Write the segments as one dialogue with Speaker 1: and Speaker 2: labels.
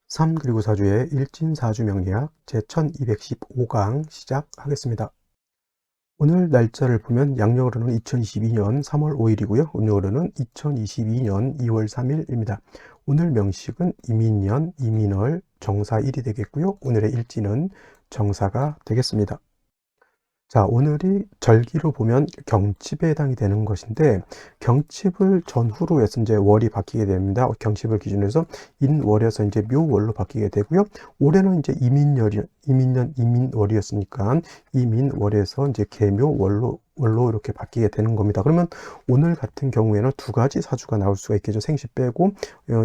Speaker 1: 3 그리고 4주의 일진사주 명리학 제1215강 시작하겠습니다. 오늘 날짜를 보면 양력으로는 2022년 3월 5일이고요. 음력으로는 2022년 2월 3일입니다. 오늘 명식은 이민년, 이민월, 정사 1이 되겠고요. 오늘의 일진은 정사가 되겠습니다. 자, 오늘이 절기로 보면 경칩에 해당이 되는 것인데, 경칩을 전후로 해서 이제 월이 바뀌게 됩니다. 경칩을 기준으로 해서 인월에서 이제 묘월로 바뀌게 되고요. 올해는 이제 이민년 이민월이었으니까 이민월에서 이제 개묘월로 이렇게 바뀌게 되는 겁니다. 그러면 오늘 같은 경우에는 두 가지 사주가 나올 수가 있겠죠. 생시 빼고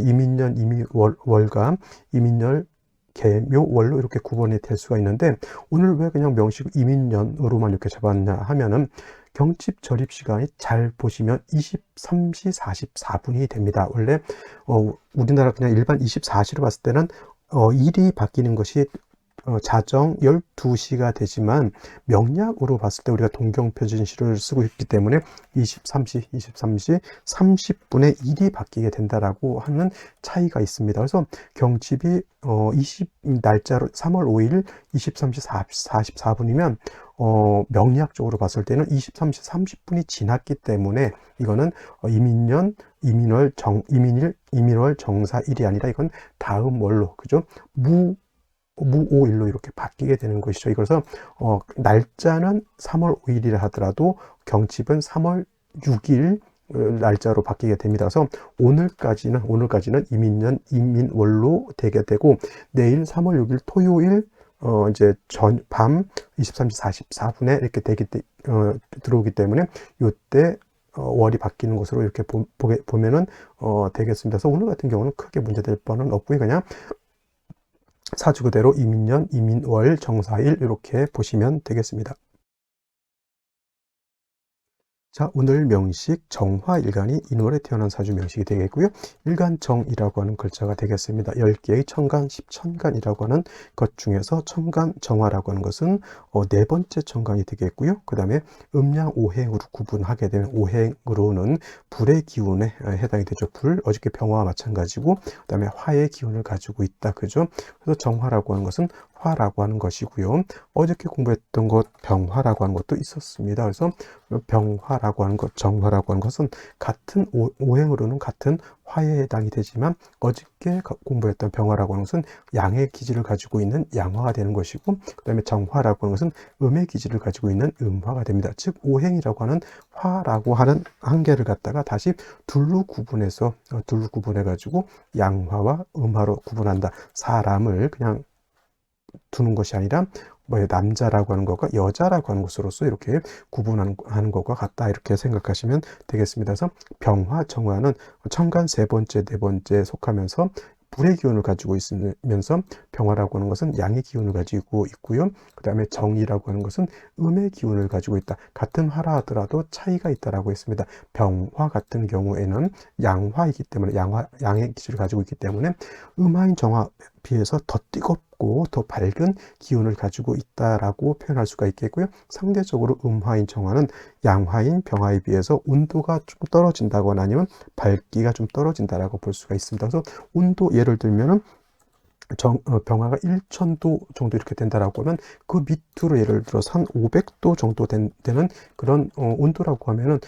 Speaker 1: 이민년 이민월과 이민열 개묘월로 이렇게 구분이 될 수가 있는데, 오늘 왜 그냥 명식 이민년으로만 이렇게 잡았냐 하면은 경칩 절입 시간이 잘 보시면 23시 44분이 됩니다. 원래 우리나라 그냥 일반 24시로 봤을 때는 일이 바뀌는 것이 자정 12시가 되지만 명략으로 봤을 때 우리가 동경표준시를 쓰고 있기 때문에 23시 30분에 일이 바뀌게 된다라고 하는 차이가 있습니다. 그래서 경칩이 날짜로 3월 5일 23시 44분이면 명리학적으로 봤을 때는 23시 30분이 지났기 때문에 이거는 이민년, 이민월 정사일이 아니라 이건 다음 월로, 그죠? 무오일로 이렇게 바뀌게 되는 것이죠. 그래서 날짜는 3월 5일이라 하더라도 경칩은 3월 6일 날짜로 바뀌게 됩니다. 그래서 오늘까지는 이민년 이민월로 되게 되고, 내일 3월 6일 토요일 이제 밤 23시 44분에 이렇게 들어오기 때문에 이때 월이 바뀌는 것으로 이렇게 보면은 되겠습니다. 그래서 오늘 같은 경우는 크게 문제될 바는 없고요. 그냥 사주 그대로 이민년, 이민월, 정사일 이렇게 보시면 되겠습니다. 자, 오늘 명식 정화일간이 인월에 태어난 사주 명식이 되겠고요. 일간정이라고 하는 글자가 되겠습니다. 10개의 천간, 10천간이라고 하는 것 중에서 천간 정화라고 하는 것은 네 번째 천간이 되겠고요. 그 다음에 음양 오행으로 구분하게 되면 오행으로는 불의 기운에 해당이 되죠. 불, 어저께 병화와 마찬가지고, 그 다음에 화의 기운을 가지고 있다. 그죠? 그래서 정화라고 하는 것은 화라고 하는 것이고요. 어저께 공부했던 것 병화라고 하는 것도 있었습니다. 그래서 병화라고 하는 것, 정화라고 하는 것은 같은 오행으로는 같은 화에 해당이 되지만, 어저께 공부했던 병화라고 하는 것은 양의 기질을 가지고 있는 양화가 되는 것이고, 그 다음에 정화라고 하는 것은 음의 기질을 가지고 있는 음화가 됩니다. 즉 오행이라고 하는 화라고 하는 한 개를 갖다가 다시 둘로 구분해 가지고 양화와 음화로 구분한다. 사람을 그냥 두는 것이 아니라 남자라고 하는 것과 여자라고 하는 것으로서 이렇게 구분하는 것과 같다, 이렇게 생각하시면 되겠습니다. 그래서 병화, 정화는 천간 세 번째, 네 번째 속하면서 불의 기운을 가지고 있으면서, 병화라고 하는 것은 양의 기운을 가지고 있고요. 그 다음에 정이라고 하는 것은 음의 기운을 가지고 있다. 같은 화라 하더라도 차이가 있다라고 했습니다. 병화 같은 경우에는 양화이기 때문에, 양의 기질을 가지고 있기 때문에 음화인 정화 비해서 더 뜨겁고 더 밝은 기운을 가지고 있다라고 표현할 수가 있겠고요. 상대적으로 음화인 정화는 양화인 병화에 비해서 온도가 좀 떨어진다거나 아니면 밝기가 좀 떨어진다라고 볼 수가 있습니다. 그래서 온도, 예를 들면은 병화가 1000도 정도 이렇게 된다라고 하면 그 밑으로 예를 들어서 한 500도 정도 되는 그런 온도라고 하면은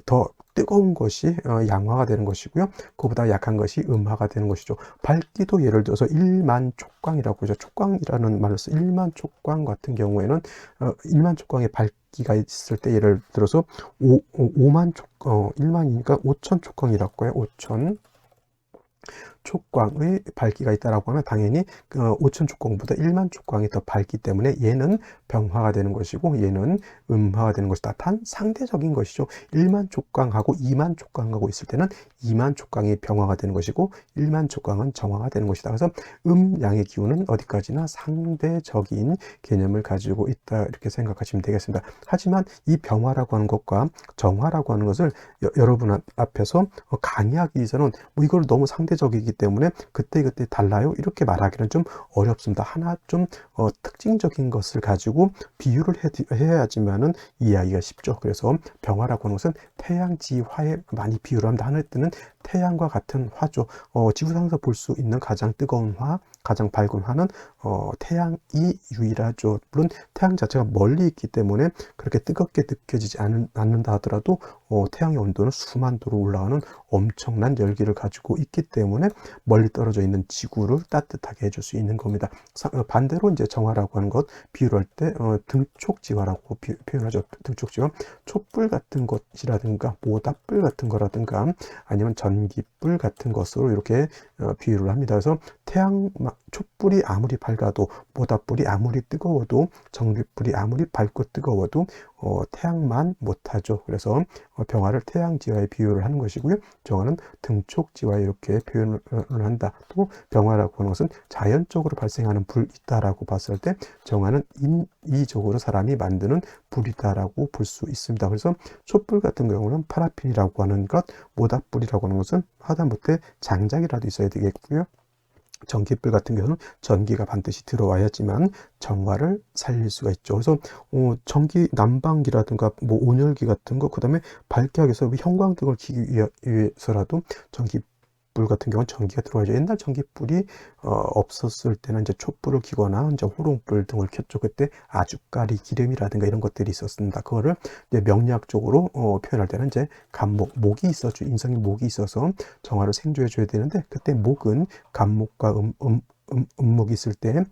Speaker 1: 더 뜨거운 것이 양화가 되는 것이고요. 그보다 약한 것이 음화가 되는 것이죠. 밝기도 예를 들어서 1만 촉광이라고 하죠. 촉광이라는 말을 써 1만 촉광 같은 경우에는 1만 촉광의 밝기가 있을 때 예를 들어서 5만 1만이니까 5000 촉광이라고 해요. 5000 촉광의 밝기가 있다라고 하면 당연히 5000 촉광보다 1만 촉광이 더 밝기 때문에 얘는 병화가 되는 것이고 얘는 음화가 되는 것이다. 단 상대적인 것이죠. 1만 촉광하고 2만 촉광하고 있을 때는 2만 촉광이 병화가 되는 것이고 1만 촉광은 정화가 되는 것이다. 그래서 양의 기운은 어디까지나 상대적인 개념을 가지고 있다, 이렇게 생각하시면 되겠습니다. 하지만 이 병화라고 하는 것과 정화라고 하는 것을 여러분 앞에서 강의하기 위해서는 이걸 너무 상대적이기 때문에 그때 달라요, 이렇게 말하기는 좀 어렵습니다. 하나 좀 특징적인 것을 가지고 비유를 해야지만은 이해하기가 쉽죠. 그래서 병화라고 하는 것은 태양지화에 많이 비유를 합니다. 하늘 뜨는 태양과 같은 화죠. 지구상에서 볼 수 있는 가장 뜨거운 화, 가장 밝은 화는 태양이 유일하죠. 물론 태양 자체가 멀리 있기 때문에 그렇게 뜨겁게 느껴지지 않는다 하더라도 태양의 온도는 수만 도로 올라가는 엄청난 열기를 가지고 있기 때문에 멀리 떨어져 있는 지구를 따뜻하게 해줄 수 있는 겁니다. 반대로 이제 정화라고 하는 것 비유를 할 때 등촉지화라고 표현하죠. 등촉지화, 촛불 같은 것이라든가 모닥불 같은 거라든가 아니면 전기불 같은 것으로 이렇게 비유를 합니다. 그래서 촛불이 아무리 밝아도, 모닥불이 아무리 뜨거워도, 전기불이 아무리 밝고 뜨거워도 태양만 못하죠. 그래서 병화를 태양지화에 비유를 하는 것이고요. 정화는 등촉지화에 이렇게 표현을 한다. 또 병화라고 하는 것은 자연적으로 발생하는 불이 있다라고 봤을 때 정화는 인위적으로 사람이 만드는 불이다라고 볼 수 있습니다. 그래서 촛불 같은 경우는 파라핀이라고 하는 것, 모닥불이라고 하는 것은 하다못해 장작이라도 있어야 되겠고요. 전기불 같은 경우는 전기가 반드시 들어와야지만 정화를 살릴 수가 있죠. 그래서 전기 난방기라든가 뭐 온열기 같은 거, 그다음에 밝게 하기 위해서 형광등을 켜기 위해서라도 전기불 같은 경우는 전기가 들어와야죠. 옛날 전기불이 없었을 때는 이제 촛불을 켜거나 이제 호롱불 등을 켰죠. 그때 아주까리 기름이라든가 이런 것들이 있었습니다. 그거를 이제 명리학적으로 표현할 때는 이제 목이 있었죠. 인성이 목이 있어서 정화를 생조해 줘야 되는데, 그때 목은 간목과 을목이 있을 때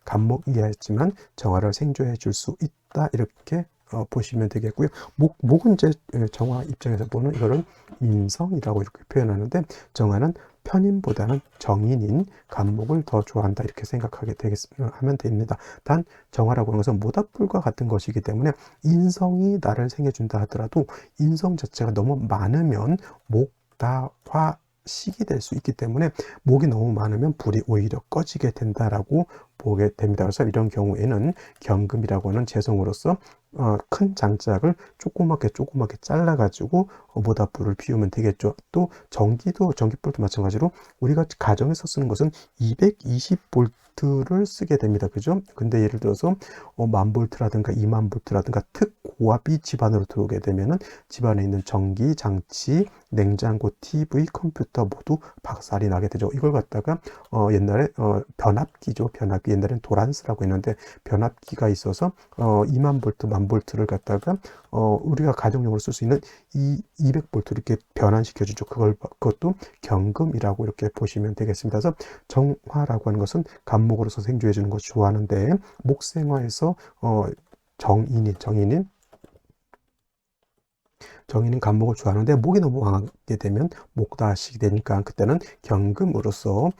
Speaker 1: 간목이었지만 정화를 생조해 줄 수 있다, 이렇게 보시면 되겠고요. 목은 이제 정화 입장에서 보는 이거는 인성이라고 이렇게 표현하는데, 정화는 편인보다는 정인인 간목을 더 좋아한다, 이렇게 생각하게 하면 됩니다. 단 정화라고 하는 것은 모닥불과 같은 것이기 때문에 인성이 나를 생해준다 하더라도 인성 자체가 너무 많으면 목다화 식이 될 수 있기 때문에 목이 너무 많으면 불이 오히려 꺼지게 된다라고 보게 됩니다. 그래서 이런 경우에는 경금이라고 하는 재성으로서 큰 장작을 조그맣게 잘라가지고 모닥불을 피우면 되겠죠. 또 전기불도 마찬가지로 우리가 가정에서 쓰는 것은 220V를 쓰게 됩니다. 그죠? 근데 예를 들어서 1000V라든가 2000V라든가 특고압이 집안으로 들어오게 되면은 집안에 있는 전기 장치, 냉장고, TV, 컴퓨터 모두 박살이 나게 되죠. 이걸 갖다가 옛날에 변압기죠. 변압기, 옛날엔 도란스라고 했는데 변압기가 있어서 20000V, 1000V를 갖다가 우리가 가정용으로 쓸 수 있는 200V 이렇게 변환시켜 주죠. 그것도 경금이라고 이렇게 보시면 되겠습니다. 그래서 정화라고 하는 것은 간목으로서 생조해 주는 것을 좋아하는데, 목생화에서 정인인 간목을 좋아하는데 목이 너무 강하게 되면 목다식이 되니까 그때는 경금으로서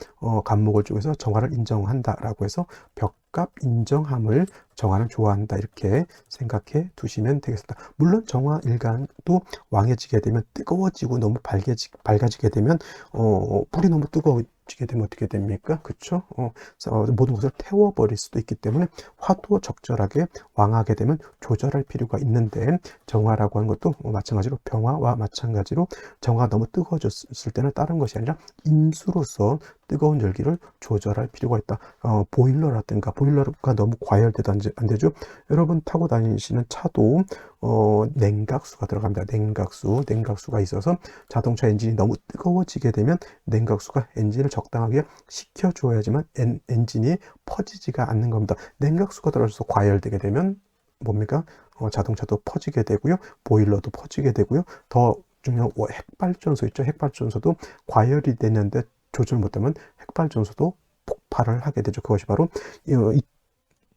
Speaker 1: 간목을 쪽에서 정화를 인정한다라고 해서 벽갑 인정함을 정화는 좋아한다, 이렇게 생각해 두시면 되겠습니다. 물론 정화 일간도 왕해지게 되면 뜨거워지고 너무 밝아지게 되면 불이 너무 뜨거워지게 되면 어떻게 됩니까? 그쵸? 모든 것을 태워버릴 수도 있기 때문에 화도 적절하게 왕하게 되면 조절할 필요가 있는데, 정화라고 하는 것도 마찬가지로 병화와 마찬가지로 정화가 너무 뜨거워졌을 때는 다른 것이 아니라 인수로서 뜨거운 열기를 조절할 필요가 있다. 보일러가 너무 과열돼도 안 되죠. 여러분 타고 다니시는 차도 냉각수가 들어갑니다. 냉각수가 있어서 자동차 엔진이 너무 뜨거워지게 되면 냉각수가 엔진을 적당하게 식혀줘야지만 엔진이 퍼지지가 않는 겁니다. 냉각수가 들어가서 과열되게 되면 뭡니까? 자동차도 퍼지게 되고요. 보일러도 퍼지게 되고요. 더 중요한 핵발전소 있죠. 핵발전소도 과열이 되는데 조절 못하면 핵발전소도 폭발을 하게 되죠. 그것이 바로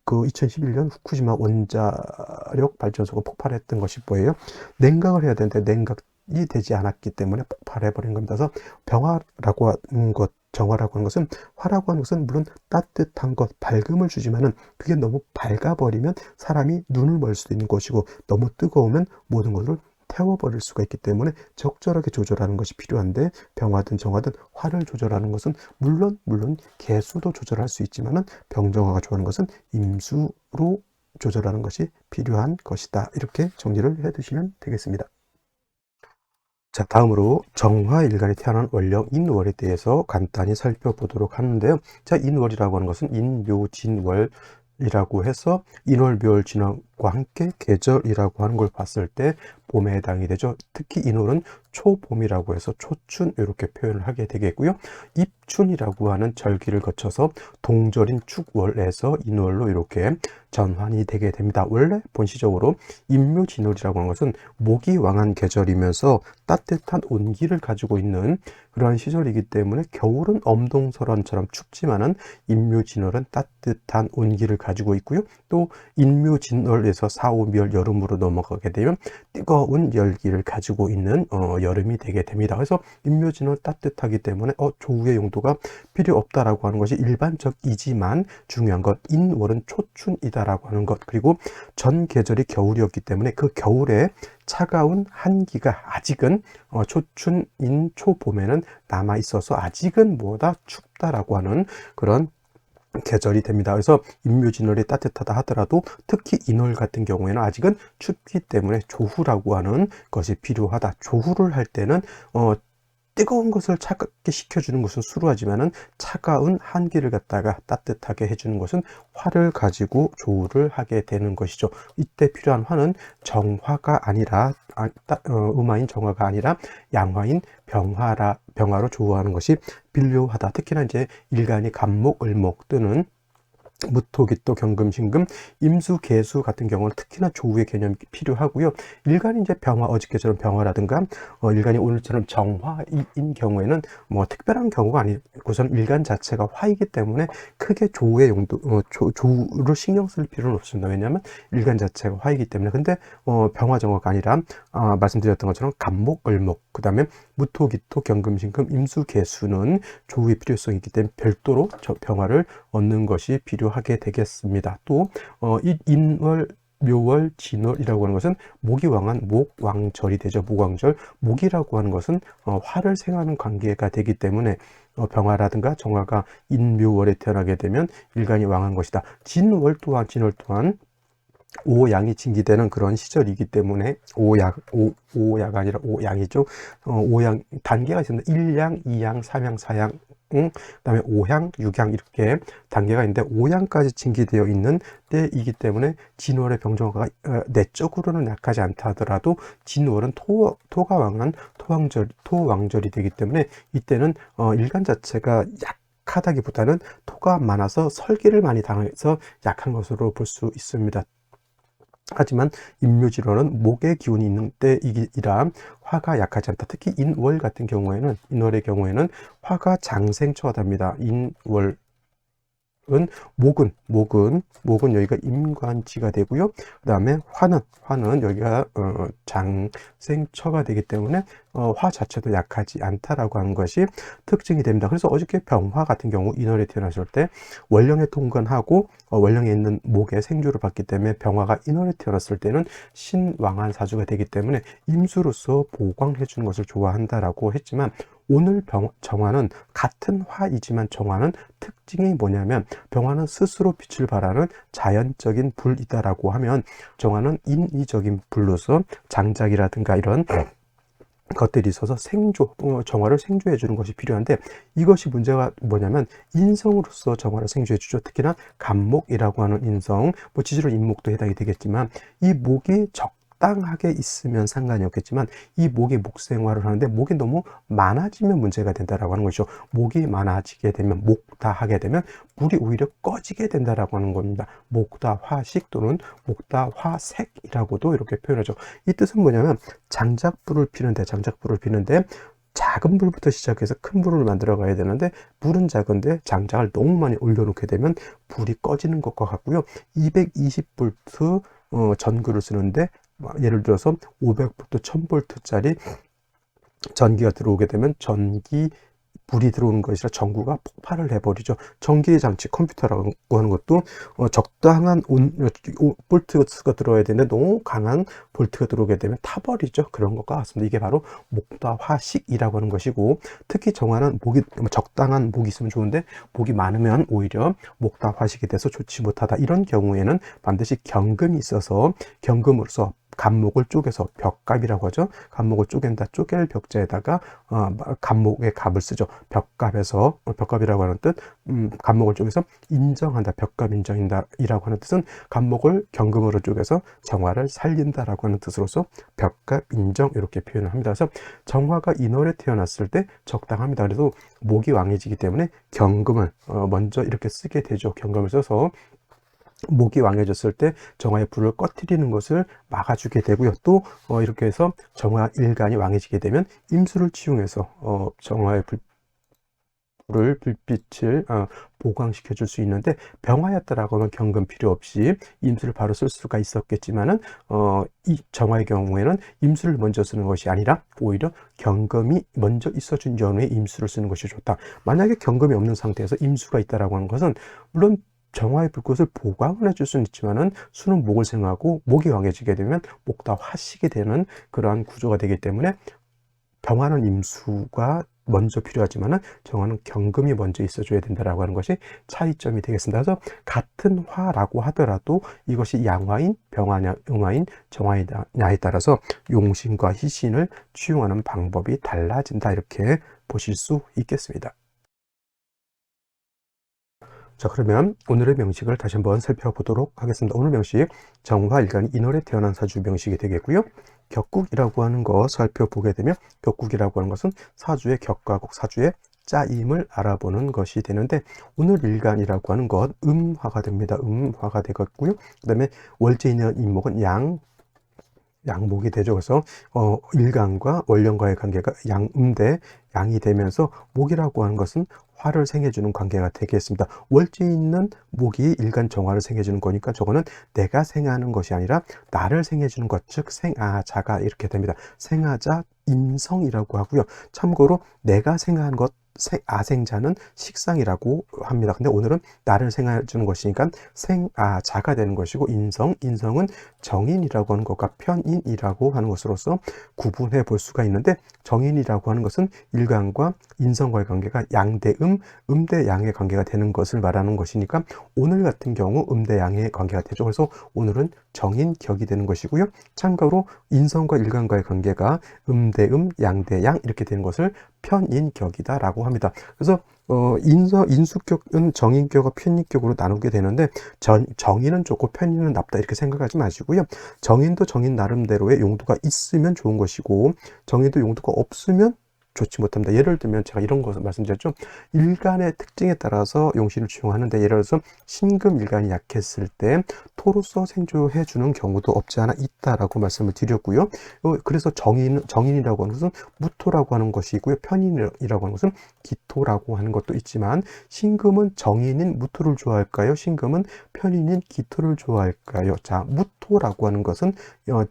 Speaker 1: 2011년 후쿠시마 원자력 발전소가 폭발했던 것이 뭐예요? 냉각을 해야 되는데 냉각이 되지 않았기 때문에 폭발해버린 겁니다. 그래서 병화라고 하는 것, 정화라고 하는 것은, 화라고 하는 것은 물론 따뜻한 것, 밝음을 주지만은 그게 너무 밝아버리면 사람이 눈을 멀 수도 있는 것이고, 너무 뜨거우면 모든 것을 태워버릴 수가 있기 때문에 적절하게 조절하는 것이 필요한데, 병화든 정화든 화를 조절하는 것은 물론 개수도 조절할 수 있지만은 병정화가 좋아하는 것은 임수로 조절하는 것이 필요한 것이다. 이렇게 정리를 해 두시면 되겠습니다. 자, 다음으로 정화일간이 태어난 월령 인월에 대해서 간단히 살펴보도록 하는데요. 자, 인월이라고 하는 것은 인묘진월이라고 해서 인월, 묘월, 진월, 목과 함께 계절이라고 하는 걸 봤을 때 봄에 해당이 되죠. 특히 인월은 초봄이라고 해서 초춘 이렇게 표현을 하게 되겠고요. 입춘이라고 하는 절기를 거쳐서 동절인 축월에서 인월로 이렇게 전환이 되게 됩니다. 원래 본시적으로 임묘진월이라고 하는 것은 목이 왕한 계절이면서 따뜻한 온기를 가지고 있는 그러한 시절이기 때문에 겨울은 엄동설원처럼 춥지만은 임묘진월은 따뜻한 온기를 가지고 있고요. 또 인묘진월에서 사오미월 여름으로 넘어가게 되면 뜨거운 열기를 가지고 있는 여름이 되게 됩니다. 그래서 인묘진월 따뜻하기 때문에 조우의 용도가 필요 없다라고 하는 것이 일반적이지만 중요한 것 인월은 초춘이다라고 하는 것, 그리고 전 계절이 겨울이었기 때문에 그 겨울에 차가운 한기가 아직은 초춘인 초봄에는 남아 있어서 아직은 뭐다 춥다라고 하는 그런 계절이 됩니다. 그래서 인묘진월이 따뜻하다 하더라도 특히 인월 같은 경우에는 아직은 춥기 때문에 조후라고 하는 것이 필요하다. 조후를 할 때는 뜨거운 것을 차갑게 식혀주는 것은 수루하지만은 차가운 한기를 갖다가 따뜻하게 해주는 것은 화를 가지고 조우를 하게 되는 것이죠. 이때 필요한 화는 정화가 아니라 음화인 정화가 아니라 양화인 병화로 조우하는 것이 필요하다. 특히나 이제 일간이 간목, 을목 또는 무토기토, 경금신금, 임수, 개수 같은 경우는 특히나 조우의 개념이 필요하고요. 일간이 이제 병화, 어저께처럼 병화라든가 일간이 오늘처럼 정화인 경우에는 뭐 특별한 경우가 아니고선 일간 자체가 화이기 때문에 크게 조우의 용도 조우를 신경 쓸 필요는 없습니다. 왜냐하면 일간 자체가 화이기 때문에. 근데 병화 정화가 아니라 말씀드렸던 것처럼 간목, 을목, 그 다음에 무토기토, 경금신금, 임수, 개수는 조우의 필요성이 있기 때문에 별도로 병화를 얻는 것이 필요하게 되겠습니다. 또 인월, 묘월, 진월이라고 하는 것은 목이 왕한 목왕절이 되죠. 목왕절. 목이라고 하는 것은 화를 생하는 관계가 되기 때문에 병화라든가 정화가 인묘월에 태어나게 되면 일간이 왕한 것이다. 진월 또한 오양이 징기되는 그런 시절이기 때문에 오야가 아니라 오양이죠. 오양 단계가 있습니다. 1양, 2양, 3양, 4양, 그다음에 5향, 6향 이렇게 단계가 있는데 5향까지 징기되어 있는 때이기 때문에 진월의 병정화가 내적으로는 약하지 않다 하더라도 진월은 토가 왕한 토왕절이 되기 때문에 이때는 일간 자체가 약하다기보다는 토가 많아서 설기를 많이 당해서 약한 것으로 볼 수 있습니다. 하지만 인묘진월은 목의 기운이 있는 때이라 화가 약하지 않다. 특히 인월의 경우에는 화가 장생처하답니다. 인월 목은 여기가 임관지가 되고요. 그 다음에 화는 여기가 장생처가 되기 때문에 화 자체도 약하지 않다라고 하는 것이 특징이 됩니다. 그래서 어저께 병화 같은 경우 인월에 태어났을 때 월령에 통관하고 월령에 있는 목의 생주를 받기 때문에 병화가 인월에 태어났을 때는 신왕한 사주가 되기 때문에 임수로서 보광해 주는 것을 좋아한다라고 했지만 오늘 정화는 같은 화이지만 정화는 특징이 뭐냐면 병화는 스스로 빛을 발하는 자연적인 불이다라고 하면 정화는 인위적인 불로서 장작이라든가 이런 것들이 있어서 정화를 생조해 주는 것이 필요한데 이것이 문제가 뭐냐면 인성으로서 정화를 생조해 주죠. 특히나 간목이라고 하는 인성, 지지로 인목도 해당이 되겠지만 이 목이 적당하게 있으면 상관이 없겠지만 이 목이 목생활을 하는데 목이 너무 많아지면 문제가 된다라고 하는 것이죠. 목이 많아지게 되면 목다하게 되면 불이 오히려 꺼지게 된다라고 하는 겁니다. 목다화식 또는 목다화색이라고도 이렇게 표현하죠. 이 뜻은 뭐냐면 장작불을 피는데 작은 불부터 시작해서 큰 불을 만들어 가야 되는데 불은 작은데 장작을 너무 많이 올려놓게 되면 불이 꺼지는 것과 같고요. 220V 전구를 쓰는데 예를 들어서 500V, 1000V짜리 전기가 들어오게 되면 불이 들어오는 것이라 전구가 폭발을 해버리죠. 전기 장치 컴퓨터라고 하는 것도 적당한 볼트가 들어야 되는데 너무 강한 볼트가 들어오게 되면 타버리죠. 그런 것과 같습니다. 이게 바로 목다화식이라고 하는 것이고 특히 정화는 적당한 목이 있으면 좋은데 목이 많으면 오히려 목다화식이 돼서 좋지 못하다. 이런 경우에는 반드시 경금이 있어서 경금으로서 간목을 쪼개서 벽갑이라고 하죠. 간목을 쪼갠다. 쪼갤 벽자에다가 간목의 갑을 쓰죠. 되죠. 벽갑에서 벽갑이라고 하는 뜻, 간목을 쪼개서 인정한다, 벽갑 인정이라고 하는 뜻은 간목을 경금으로 쪼개서 정화를 살린다라고 하는 뜻으로서 벽갑 인정 이렇게 표현을 합니다. 그래서 정화가 인월에 태어났을 때 적당합니다. 그래도 목이 왕해지기 때문에 경금을 먼저 이렇게 쓰게 되죠. 경금을 써서 목이 왕해졌을 때 정화의 불을 꺼트리는 것을 막아주게 되고요. 또 이렇게 해서 정화 일간이 왕해지게 되면 임수를 치용해서 정화의 불빛을 보강시켜 줄 수 있는데, 병화였다라고 하면 경금 필요 없이 임수를 바로 쓸 수가 있었겠지만은 이 정화의 경우에는 임수를 먼저 쓰는 것이 아니라 오히려 경금이 먼저 있어준 전후에 임수를 쓰는 것이 좋다. 만약에 경금이 없는 상태에서 임수가 있다라고 하는 것은 물론 정화의 불꽃을 보강을 해줄 수는 있지만은 수는 목을 생하고 목이 왕해지게 되면 목 다 화식이 되는 그러한 구조가 되기 때문에 병화는 임수가 먼저 필요하지만은 정화는 경금이 먼저 있어줘야 된다라고 하는 것이 차이점이 되겠습니다. 그래서 같은 화라고 하더라도 이것이 양화인, 병화냐, 음화인, 정화냐에 따라서 용신과 희신을 취용하는 방법이 달라진다, 이렇게 보실 수 있겠습니다. 자, 그러면 오늘의 명식을 다시 한번 살펴보도록 하겠습니다. 오늘 명식, 정화일간이 인월에 태어난 사주 명식이 되겠고요. 격국이라고 하는 거 살펴보게 되면, 격국이라고 하는 것은 사주의 격과국, 사주의 짜임을 알아보는 것이 되는데, 오늘 일간이라고 하는 것 음화가 됩니다. 음화가 되겠고요. 그 다음에 월제 있는 인목은 양목이 되죠. 그래서 일간과 월령과의 관계가 양음대 양이 되면서 목이라고 하는 것은 화를 생해주는 관계가 되겠습니다. 월지 있는 목이 일간 정화를 생해주는 거니까 저거는 내가 생하는 것이 아니라 나를 생해주는 것, 즉 생아자가 이렇게 됩니다. 생아자 인성이라고 하고요. 참고로 내가 생하는 것, 아생자는 식상이라고 합니다. 근데 오늘은 나를 생해주는 것이니까 생아자가 되는 것이고, 인성은 정인이라고 하는 것과 편인이라고 하는 것으로서 구분해 볼 수가 있는데, 정인이라고 하는 것은 일간과 인성과의 관계가 양대음, 음대양의 관계가 되는 것을 말하는 것이니까 오늘 같은 경우 음대양의 관계가 되죠. 그래서 오늘은 정인격이 되는 것이고요. 참고로 인성과 일간과의 관계가 음대음, 양대양 이렇게 되는 것을 편인격이다 라고 합니다. 그래서 인수격은 정인격과 편인격으로 나누게 되는데, 정인은 좋고 편인은 나쁘다 이렇게 생각하지 마시고요. 정인도 정인 나름대로의 용도가 있으면 좋은 것이고, 정인도 용도가 없으면 좋지 못합니다. 예를 들면 제가 이런 것을 말씀드렸죠. 일간의 특징에 따라서 용신을 취용하는데, 예를 들어서 신금일간이 약했을 때 토로서 생조해 주는 경우도 없지 않아 있다라고 말씀을 드렸고요. 그래서 정인이라고 하는 것은 무토라고 하는 것이고요. 편인이라고 하는 것은 기토라고 하는 것도 있지만, 신금은 정인인 무토를 좋아할까요? 신금은 편인인 기토를 좋아할까요? 자, 무토라고 하는 것은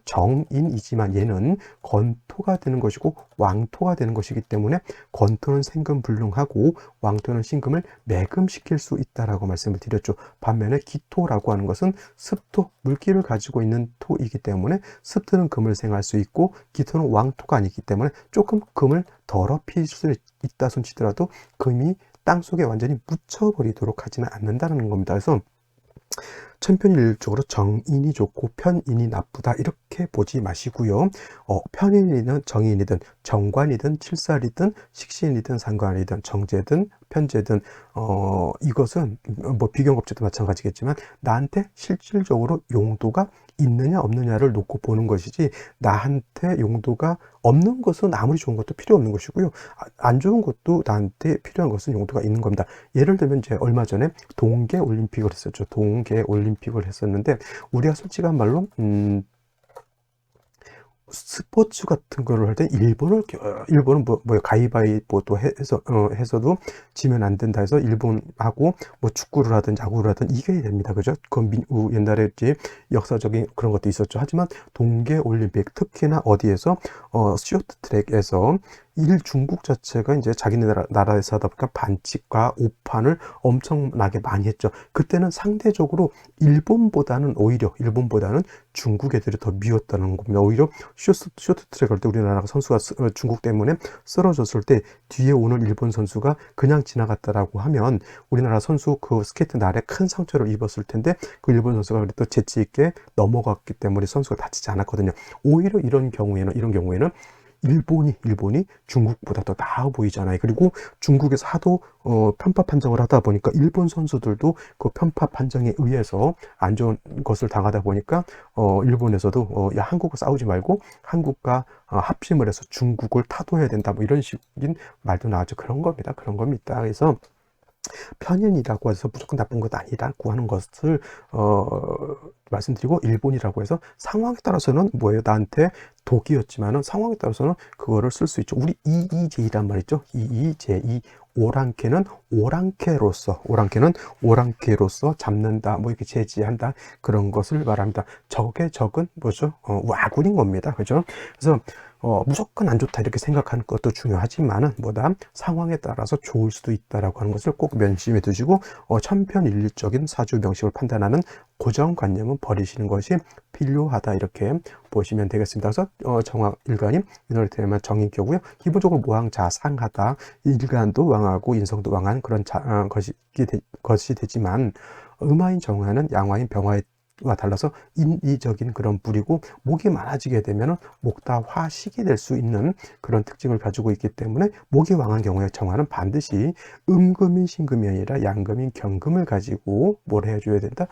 Speaker 1: 정인이지만 얘는 건토가 되는 것이고 왕토가 되는 것이기 때문에 건토는 생금불능하고 왕토는 신금을 매금시킬 수 있다라고 말씀을 드렸죠. 반면에 기토라고 하는 것은 습토, 물기를 가지고 있는 토이기 때문에 습토는 금을 생할 수 있고, 기토는 왕토가 아니기 때문에 조금 금을 더럽힐 수 있다 손치더라도 금이 땅속에 완전히 묻혀버리도록 하지는 않는다는 겁니다. 그래서 천편일률적으로 정인이 좋고 편인이 나쁘다 이렇게 보지 마시고요. 편인이든 정인이든 정관이든 칠살이든 식신이든 상관이든 정제든 편제든 이것은 뭐 비경겁제도 마찬가지겠지만 나한테 실질적으로 용도가 있느냐 없느냐를 놓고 보는 것이지, 나한테 용도가 없는 것은 아무리 좋은 것도 필요 없는 것이고요. 안 좋은 것도 나한테 필요한 것은 용도가 있는 겁니다. 예를 들면 제가 얼마 전에 동계 올림픽을 했었죠. 동계 올림픽을 했었는데, 우리가 솔직한 말로 스포츠 같은 거를 할 때 일본은 뭐 가위바위보도 해서도 지면 안 된다 해서 일본하고 뭐 축구를 하든 야구를 하든 이겨야 됩니다. 그죠? 그건 옛날에 역사적인 그런 것도 있었죠. 하지만 동계 올림픽, 특히나 어디에서 쇼트트랙에서 중국 자체가 이제 자기 나라에서 하다 보니까 반칙과 오판을 엄청나게 많이 했죠. 그때는 상대적으로 오히려 일본보다는 중국 애들이 더 미웠다는 겁니다. 오히려 쇼트트랙 할 때 우리나라 선수가 중국 때문에 쓰러졌을 때 뒤에 오는 일본 선수가 그냥 지나갔다라고 하면 우리나라 선수 그 스케이트 날에 큰 상처를 입었을 텐데, 그 일본 선수가 그래도 재치 있게 넘어갔기 때문에 선수가 다치지 않았거든요. 오히려 이런 경우에는 일본이 중국보다 더 나아 보이잖아요. 그리고 중국에서 하도 편파 판정을 하다 보니까 일본 선수들도 그 편파 판정에 의해서 안 좋은 것을 당하다 보니까 일본에서도 야, 한국과 싸우지 말고 한국과 합심을 해서 중국을 타도해야 된다, 뭐 이런 식인 말도 나왔죠. 그런 겁니다. 그런 겁니다. 그래서 편인이라고 해서 무조건 나쁜 것 아니라고 하는 것을 말씀드리고, 일본이라고 해서 상황에 따라서는 뭐예요? 나한테 독이었지만은 상황에 따라서는 그거를 쓸 수 있죠. 우리 이의제이란 말 있죠. 이의제이. 오랑캐는 오랑캐로서 잡는다, 뭐 이렇게 제지한다, 그런 것을 말합니다. 적의 적은 뭐죠? 와군인 겁니다. 그죠? 그래서 무조건 안 좋다 이렇게 생각하는 것도 중요하지만은 뭐다, 상황에 따라서 좋을 수도 있다라고 하는 것을 꼭 면심에 두시고, 천편일률적인 사주 명식을 판단하는 고정관념은 버리시는 것이 필요하다, 이렇게 보시면 되겠습니다. 그래서 정화일간이 이노래 테면 정인격이고요. 기본적으로 모왕자상하다, 일간도 왕하고 인성도 왕한 그런 것이 되지만, 음화인 정화는 양화인 병화의 와 달라서 인위적인 그런 불이고, 목이 많아지게 되면 목다화식이 될 수 있는 그런 특징을 가지고 있기 때문에, 목이 왕한 경우에 정화는 반드시 음금인 신금이 아니라 양금인 경금을 가지고 뭘 해줘야 된다?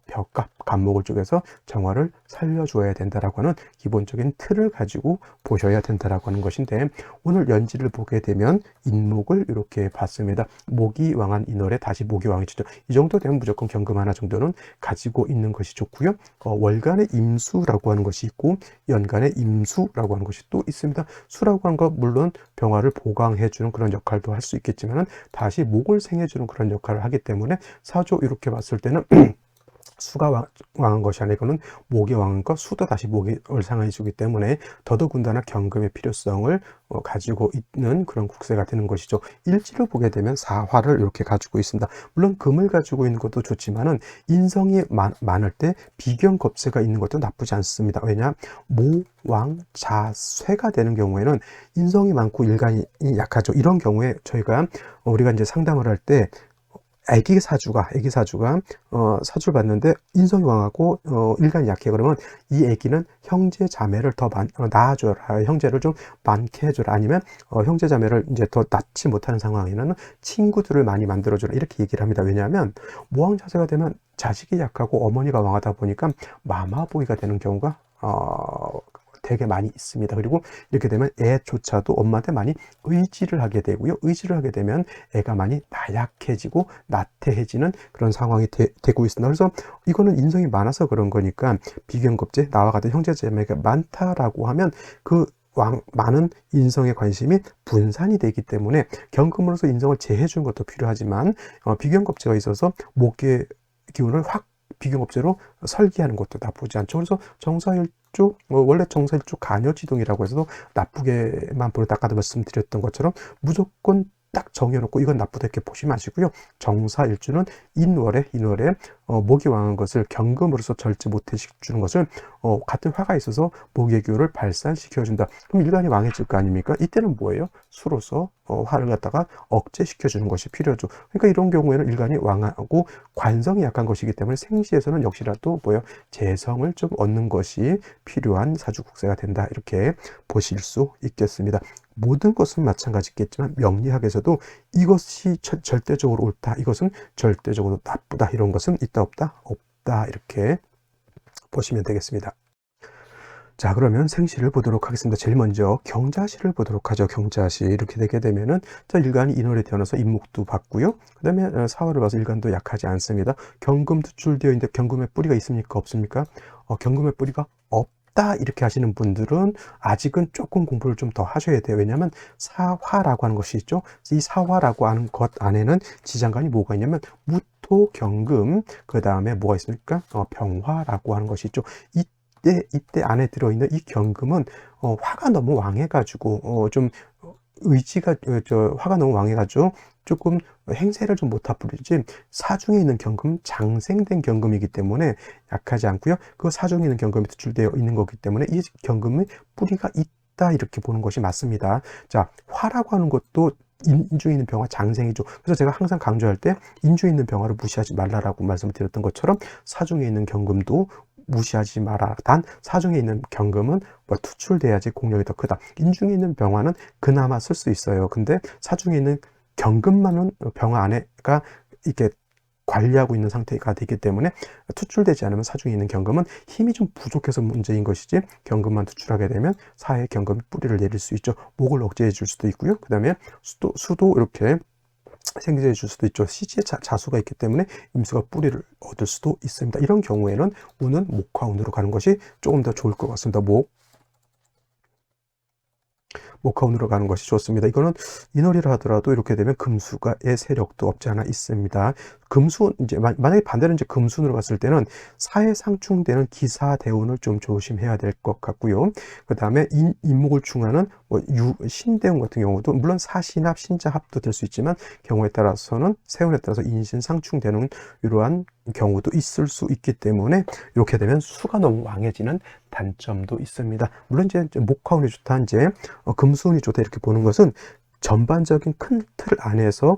Speaker 1: 벽갑, 간목을 쪽에서 정화를 살려줘야 된다라고 하는 기본적인 틀을 가지고 보셔야 된다라고 하는 것인데, 오늘 연지를 보게 되면 인목을 이렇게 봤습니다. 목이 왕한 인월에 다시 목이 왕해지죠. 이 정도 되면 무조건 경금 하나 정도는 가지고 있는 것이 좋고요. 월간의 임수라고 하는 것이 있고, 연간의 임수라고 하는 것이 또 있습니다. 수라고 하는 것, 물론 병화를 보강해주는 그런 역할도 할 수 있겠지만, 다시 목을 생해주는 그런 역할을 하기 때문에, 사조 이렇게 봤을 때는 수가 왕한 것이 아니라 이거는 목이 왕한 것, 수도 다시 목이 상해 주기 때문에 더더군다나 경금의 필요성을 가지고 있는 그런 국세가 되는 것이죠. 일지를 보게 되면 사화를 이렇게 가지고 있습니다. 물론 금을 가지고 있는 것도 좋지만은, 인성이 많을 때 비견겁세가 있는 것도 나쁘지 않습니다. 왜냐, 모왕자쇠가 되는 경우에는 인성이 많고 일간이 약하죠. 이런 경우에 우리가 이제 상담을 할 때, 애기 사주가 사주를 봤는데 인성이 왕하고 일간이 약해. 그러면 이 애기는 형제 자매를 더 낳아줘라, 형제를 좀 많게 해줘라, 아니면 형제 자매를 이제 더 낳지 못하는 상황에는 친구들을 많이 만들어줘라, 이렇게 얘기를 합니다. 왜냐하면 모왕 자세가 되면 자식이 약하고 어머니가 왕하다 보니까 마마보이가 되는 경우가 되게 많이 있습니다. 그리고 이렇게 되면 애조차도 엄마한테 많이 의지를 하게 되고요. 의지를 하게 되면 애가 많이 나약해지고 나태해지는 그런 상황이 되고 있습니다. 그래서 이거는 인성이 많아서 그런 거니까, 비견겁제, 나와 같은 형제자매가 많다라고 하면 그 많은 인성의 관심이 분산이 되기 때문에 경금으로서 인성을 제해주는 것도 필요하지만, 비견겁제가 있어서 목의 기운을 확 비견겁제로 설계하는 것도 나쁘지 않죠. 그래서 정사일주, 원래 정사일주 간여지동이라고 해서도 나쁘게만 보는, 아까도 말씀드렸던 것처럼 무조건 딱 정해놓고 이건 나쁘다 이렇게 보시면 마시고요. 정사일주는 인월에 목이 왕한 것을 경금으로서 절제 못해주는 것을 같은 화가 있어서 목의 기운을 발산시켜준다. 그럼 일간이 왕해질 거 아닙니까? 이때는 뭐예요? 수로서 화를 갖다가 억제시켜주는 것이 필요하죠. 그러니까 이런 경우에는 일간이 왕하고 관성이 약한 것이기 때문에 생시에서는 역시라도 뭐예요? 재성을 좀 얻는 것이 필요한 사주국세가 된다, 이렇게 보실 수 있겠습니다. 모든 것은 마찬가지겠지만, 명리학에서도 이것이 절대적으로 옳다, 이것은 절대적으로 나쁘다, 이런 것은 있다 없다? 없다, 이렇게 보시면 되겠습니다. 자, 그러면 생시를 보도록 하겠습니다. 제일 먼저 경자시를 보도록 하죠. 경자시 이렇게 되게 되면은, 자, 일간이 인월에 태어나서 임목도 받고요. 그 다음에 사화를 봐서 일간도 약하지 않습니다. 경금 투출되어 있는데 경금의 뿌리가 있습니까? 없습니까? 경금의 뿌리가 없다, 이렇게 하시는 분들은 아직은 조금 공부를 좀 더 하셔야 돼요. 왜냐하면 사화라고 하는 것이 있죠. 이 사화라고 하는 것 안에는 지장간이 뭐가 있냐면 무토, 경금, 그 다음에 뭐가 있습니까? 병화라고 하는 것이 있죠. 이때 안에 들어있는 이 경금은 화가 너무 왕해가지고 좀 의지가 화가 너무 왕해가지고 조금 행세를 좀 못하 부리지, 사중에 있는 경금, 장생된 경금이기 때문에 약하지 않고요. 그 사중에 있는 경금이 투출되어 있는 거기 때문에 이 경금의 뿌리가 있다, 이렇게 보는 것이 맞습니다. 자, 화라고 하는 것도 인주에 있는 병화 장생이죠. 그래서 제가 항상 강조할 때 인주에 있는 병화를 무시하지 말라라고 말씀을 드렸던 것처럼, 사중에 있는 경금도 무시하지 마라. 단 사중에 있는 경금은 뭐 투출돼야지 공력이 더 크다. 인중에 있는 병화는 그나마 쓸 수 있어요. 근데 사중에 있는 경금만은 병화 안에가 이렇게 관리하고 있는 상태가 되기 때문에 투출되지 않으면 사중에 있는 경금은 힘이 좀 부족해서 문제인 것이지, 경금만 투출하게 되면 사에 경금이 뿌리를 내릴 수 있죠. 목을 억제해 줄 수도 있고요. 그 다음에 수도 이렇게 생기해 줄 수도 있죠. 시지에 자수가 있기 때문에 임수가 뿌리를 얻을 수도 있습니다. 이런 경우에는 운은 목화운으로 가는 것이 조금 더 좋을 것 같습니다. 목화운으로 가는 것이 좋습니다. 이거는 인월이라 하더라도 이렇게 되면 금수가의 세력도 없지 않아 있습니다. 금수, 이제 만약에 반대로 이제 금순으로 갔을 때는 사에 상충되는 기사 대운을 좀 조심해야 될 것 같고요. 그 다음에 인목을 충하는 뭐 신대운 같은 경우도 물론 사신합, 신자합도 될 수 있지만 경우에 따라서는 세운에 따라서 인신 상충되는 이러한 경우도 있을 수 있기 때문에 이렇게 되면 수가 너무 왕해지는 단점도 있습니다. 물론 이제 목화운이 좋다, 이제 금수운이 좋다 이렇게 보는 것은 전반적인 큰 틀 안에서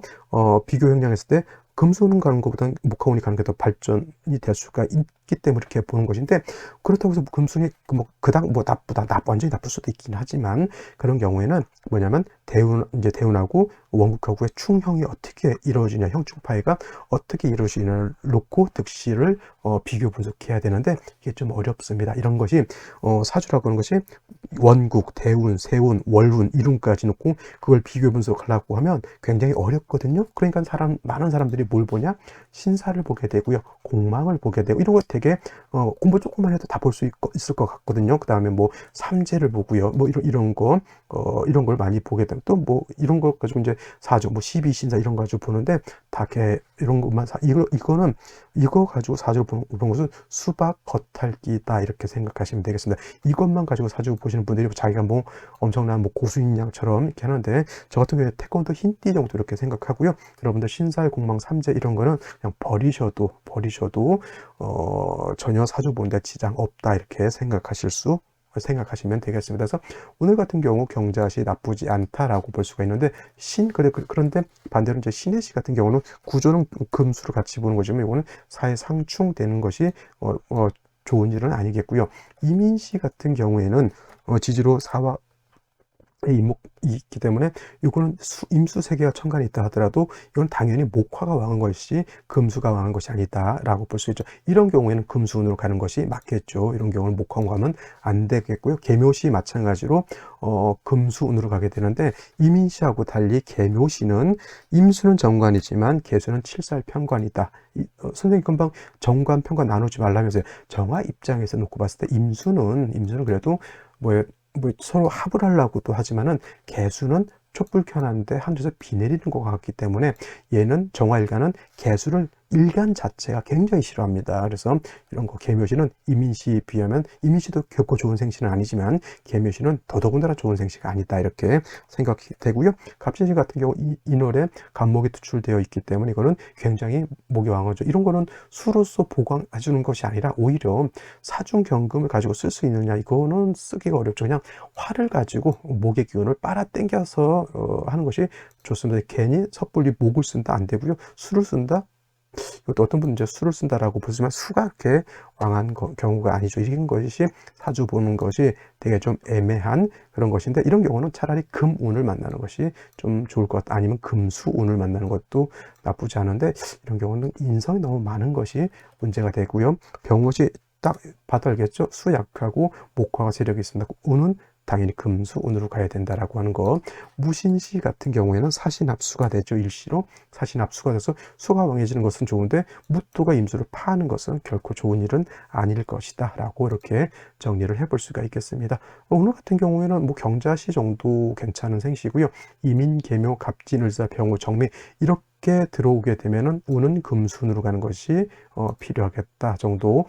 Speaker 1: 비교 형량했을 때 금수운 가는 것보다는 목화운이 가는 게 더 발전이 될 수가 있기 때문에 이렇게 보는 것인데, 그렇다고 해서 금수운이 그닥 나쁘다, 완전히 나쁠 수도 있긴 하지만, 그런 경우에는 뭐냐면 대운하고 원국하고의 충형이 어떻게 이루어지냐, 형충파이가 어떻게 이루어지냐를 놓고 득실을 비교 분석해야 되는데 이게 좀 어렵습니다. 이런 것이 사주라고 하는 것이 원국, 대운, 세운, 월운, 일운까지 놓고 그걸 비교 분석하려고 하면 굉장히 어렵거든요. 그러니까 많은 사람들이 뭘 보냐? 신사를 보게 되고요, 공망을 보게 되고, 이런 거 되게 공부 조금만 해도 다 볼 수 있을 것 같거든요. 그 다음에 뭐 삼재를 보고요, 뭐 이런 걸 많이 보게 되면 또 뭐 이런 거 가지고 이제 사주, 뭐 12신사 이런 거 가지고 보는데 다 이런 것만 이거 가지고 사주 보는 것은 수박 겉핥기다 이렇게 생각하시면 되겠습니다. 이것만 가지고 사주 보시는 분들이 자기가 뭐 엄청난 뭐 고수인 양처럼 이렇게 하는데, 저 같은 경우에 태권도 흰띠 정도 이렇게 생각하고요. 여러분들 신살, 공망, 삼재 이런 거는 그냥 버리셔도 전혀 사주 보는데 지장 없다 이렇게 생각하시면 되겠습니다. 그래서 오늘 같은 경우 경자시 나쁘지 않다라고 볼 수가 있는데, 그런데 반대로 이제 신의 시 같은 경우는 구조는 금수를 같이 보는 거지만 이거는 사에 상충되는 것이 좋은 일은 아니겠고요. 이민시 같은 경우에는 지지로 사와 임목이 있기 때문에 이거는 임수 세계가 천간에 있다 하더라도 이건 당연히 목화가 왕한 것이 금수가 왕한 것이 아니다라고 볼 수 있죠. 이런 경우에는 금수운으로 가는 것이 맞겠죠. 이런 경우는 목화운으로 가면 안 되겠고요. 계묘시 마찬가지로 금수운으로 가게 되는데, 이민시하고 달리 계묘시는 임수는 정관이지만 계수는 칠살 편관이다. 선생님 금방 정관 편관 나누지 말라면서요. 정화 입장에서 놓고 봤을 때 임수는 그래도 뭐 서로 합을 하려고도 하지만은 개수는 촛불 켜놨는데 한쪽에서 비 내리는 것 같기 때문에 얘는 정화일간은 개수를 일간 자체가 굉장히 싫어합니다. 그래서 이런 거 계묘시는 이민시에 비하면, 이민시도 결코 좋은 생시는 아니지만 계묘시는 더더군다나 좋은 생시가 아니다 이렇게 생각이 되고요. 갑진시 같은 경우 인월에 간목이 투출되어 있기 때문에 이거는 굉장히 목이 왕하죠. 이런 거는 수로서 보강해 주는 것이 아니라 오히려 사중 경금을 가지고 쓸 수 있느냐, 이거는 쓰기가 어렵죠. 그냥 화를 가지고 목의 기운을 빨아 당겨서 하는 것이 좋습니다. 괜히 섣불리 목을 쓴다 안 되고요. 수를 쓴다, 이것도 어떤 분은 이제 수를 쓴다라고 보지만 수가 그렇게 왕한 경우가 아니죠. 이런 것이 사주 보는 것이 되게 좀 애매한 그런 것인데, 이런 경우는 차라리 금운을 만나는 것이 좀 좋을 것 같다. 아니면 금수운을 만나는 것도 나쁘지 않은데, 이런 경우는 인성이 너무 많은 것이 문제가 되고요. 병옷이 딱 봐도 알겠죠. 수 약하고 목화가 세력이 있습니다. 운은 당연히 금수운으로 가야 된다라고 하는 거. 무신시 같은 경우에는 사신합수가 되죠. 일시로 사신합수가 돼서 수가 왕해지는 것은 좋은데 무토가 임수를 파하는 것은 결코 좋은 일은 아닐 것이다 라고 이렇게 정리를 해볼 수가 있겠습니다. 오늘 같은 경우에는 뭐 경자시 정도 괜찮은 생시고요. 이민, 계묘, 갑진, 을사, 병호, 정미 이렇게 들어오게 되면은 운은 금순으로 가는 것이 필요하겠다 정도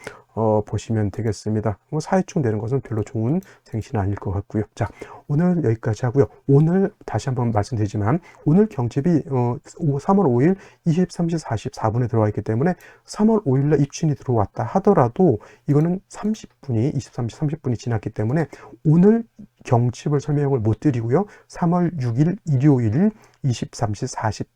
Speaker 1: 보시면 되겠습니다. 뭐 사회충 되는 것은 별로 좋은 생시는 아닐 것 같고요. 자, 오늘 여기까지 하고요. 오늘 다시 한번 말씀드리지만 오늘 경칩이 3월 5일 23시 44분에 들어와 있기 때문에 3월 5일날 입춘이 들어왔다 하더라도 이거는 30분이 23시 30분이 지났기 때문에 오늘 경칩을 설명을 못 드리고요. 3월 6일 일요일 23시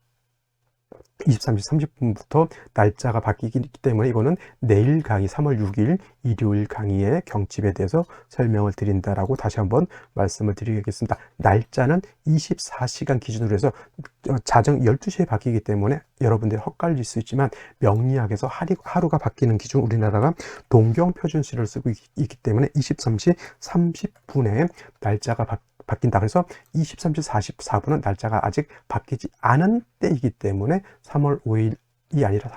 Speaker 1: 23시 30분부터 날짜가 바뀌기 때문에 이거는 내일 강의 3월 6일 일요일 강의의 경칩에 대해서 설명을 드린다라고 다시 한번 말씀을 드리겠습니다. 날짜는 24시간 기준으로 해서 자정 12시에 바뀌기 때문에 여러분들이 헛갈릴 수 있지만 명리학에서 하루가 바뀌는 기준, 우리나라가 동경표준시를 쓰고 있기 때문에 23시 30분에 날짜가 바뀐다. 그래서 23시 44분은 날짜가 아직 바뀌지 않은 때이기 때문에 3월 5일이 아니라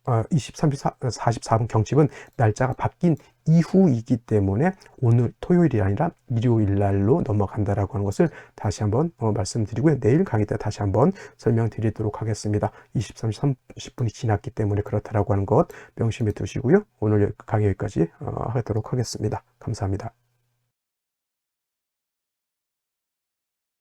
Speaker 1: 23시 44분 경칩은 날짜가 바뀐 이후이기 때문에 오늘 토요일이 아니라 일요일 날로 넘어간다라고 하는 것을 다시 한번 말씀드리고요. 내일 강의 때 다시 한번 설명드리도록 하겠습니다. 23시 30분이 지났기 때문에 그렇다라고 하는 것 명심해 두시고요. 오늘 강의 여기까지 하도록 하겠습니다. 감사합니다.